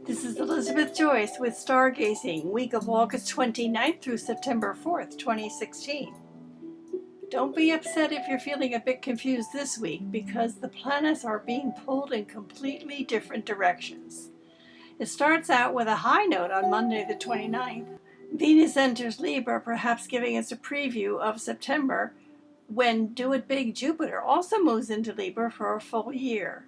This is Elizabeth Joyce with Stargazing, week of August 29th through September 4th, 2016. Don't be upset if you're feeling a bit confused this week because the planets are being pulled in completely different directions. It starts out with a high note on Monday the 29th. Venus enters Libra, perhaps giving us a preview of September, when Do It Big Jupiter also moves into Libra for a full year.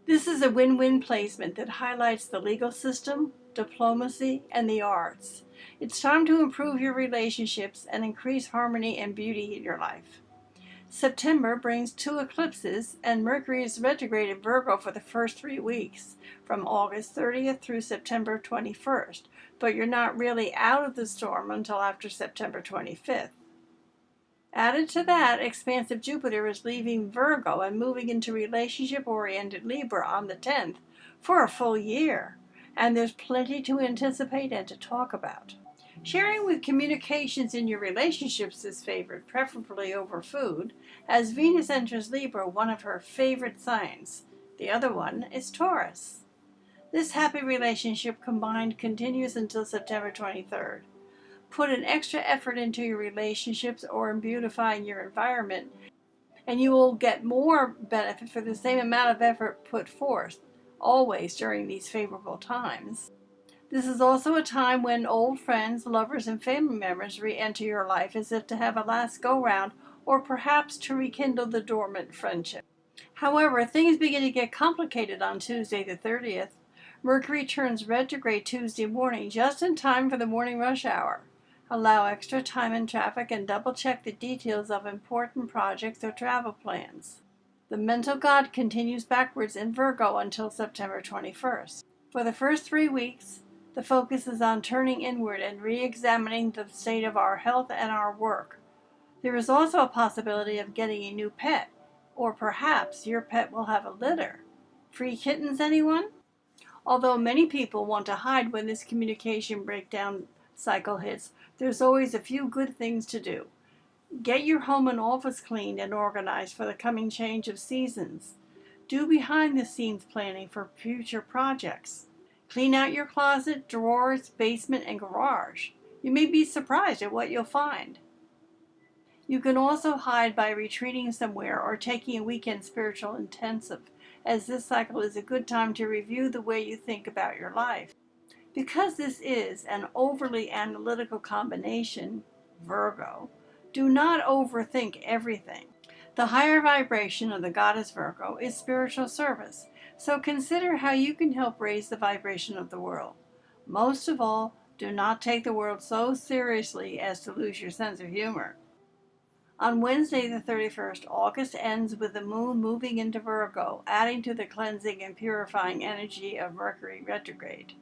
This is a win-win placement that highlights the legal system, diplomacy, and the arts. It's time to improve your relationships and increase harmony and beauty in your life. September brings 2 eclipses, and Mercury is retrograde in Virgo for the first 3 weeks, from August 30th through September 21st, but you're not really out of the storm until after September 25th. Added to that, expansive Jupiter is leaving Virgo and moving into relationship-oriented Libra on the 10th for a full year, and there's plenty to anticipate and to talk about. Sharing with communications in your relationships is favored, preferably over food, as Venus enters Libra, one of her favorite signs. The other one is Taurus. This happy relationship combined continues until September 23rd. Put an extra effort into your relationships or in beautifying your environment, and you will get more benefit for the same amount of effort put forth, always during these favorable times. This is also a time when old friends, lovers, and family members re-enter your life as if to have a last go-round or perhaps to rekindle the dormant friendship. However, things begin to get complicated on Tuesday the 30th. Mercury turns retrograde Tuesday morning just in time for the morning rush hour. Allow extra time in traffic and double-check the details of important projects or travel plans. The mental god continues backwards in Virgo until September 21st. For the first 3 weeks, the focus is on turning inward and re-examining the state of our health and our work. There is also a possibility of getting a new pet, or perhaps your pet will have a litter. Free kittens, anyone? Although many people want to hide when this communication breakdown cycle hits, there's always a few good things to do. Get your home and office cleaned and organized for the coming change of seasons. Do behind-the-scenes planning for future projects. Clean out your closet, drawers, basement, and garage. You may be surprised at what you'll find. You can also hide by retreating somewhere or taking a weekend spiritual intensive, as this cycle is a good time to review the way you think about your life. Because this is an overly analytical combination, Virgo, do not overthink everything. The higher vibration of the goddess Virgo is spiritual service, so consider how you can help raise the vibration of the world. Most of all, do not take the world so seriously as to lose your sense of humor. On Wednesday the 31st, August ends with the moon moving into Virgo, adding to the cleansing and purifying energy of Mercury retrograde.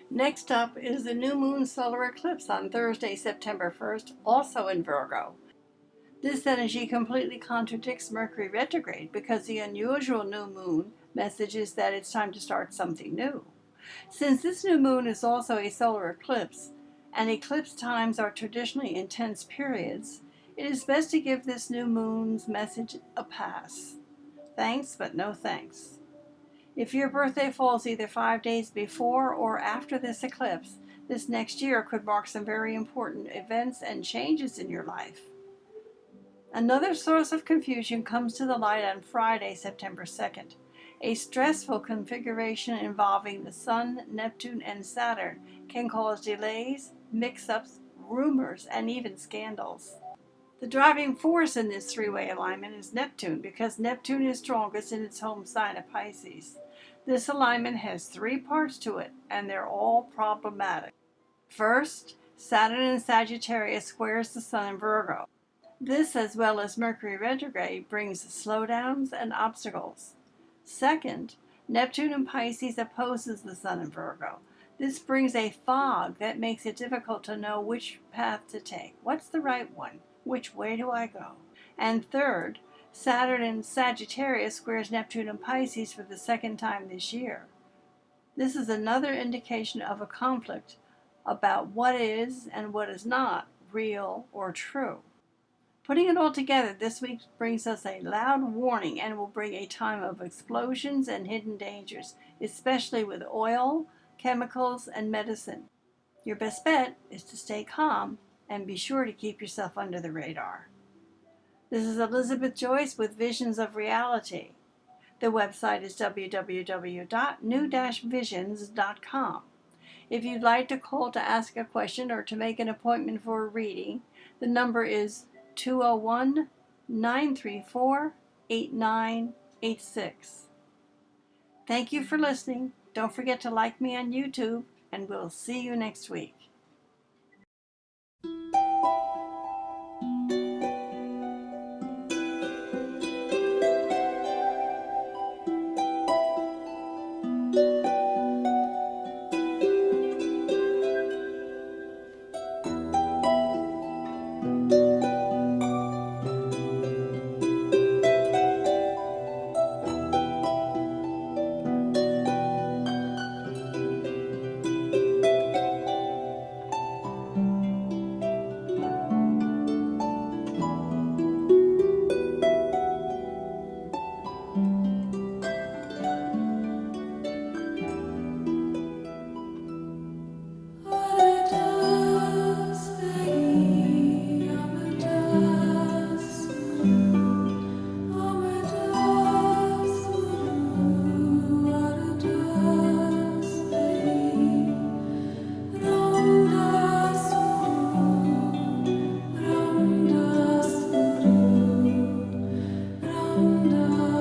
Next up is the new moon solar eclipse on Thursday, September 1st, also in Virgo. This energy completely contradicts Mercury retrograde because the unusual new moon message is that it's time to start something new. Since this new moon is also a solar eclipse, and eclipse times are traditionally intense periods, it is best to give this new moon's message a pass. Thanks, but no thanks. If your birthday falls either 5 days before or after this eclipse, this next year could mark some very important events and changes in your life. Another source of confusion comes to the light on Friday, September 2nd. A stressful configuration involving the Sun, Neptune, and Saturn can cause delays, mix-ups, rumors, and even scandals. The driving force in this three-way alignment is Neptune, because Neptune is strongest in its home sign of Pisces. This alignment has 3 parts to it, and they're all problematic. First, Saturn in Sagittarius squares the Sun in Virgo. This, as well as Mercury retrograde, brings slowdowns and obstacles. Second, Neptune in Pisces opposes the Sun in Virgo. This brings a fog that makes it difficult to know which path to take. What's the right one? Which way do I go? And third, Saturn in Sagittarius squares Neptune in Pisces for the second time this year. This is another indication of a conflict about what is and what is not real or true. Putting it all together, this week brings us a loud warning and will bring a time of explosions and hidden dangers, especially with oil, chemicals, and medicine. Your best bet is to stay calm and be sure to keep yourself under the radar. This is Elizabeth Joyce with Visions of Reality. The website is www.new-visions.com. If you'd like to call to ask a question or to make an appointment for a reading, the number is 201-934-8986. Thank you for listening. Don't forget to like me on YouTube, and we'll see you next week. Ram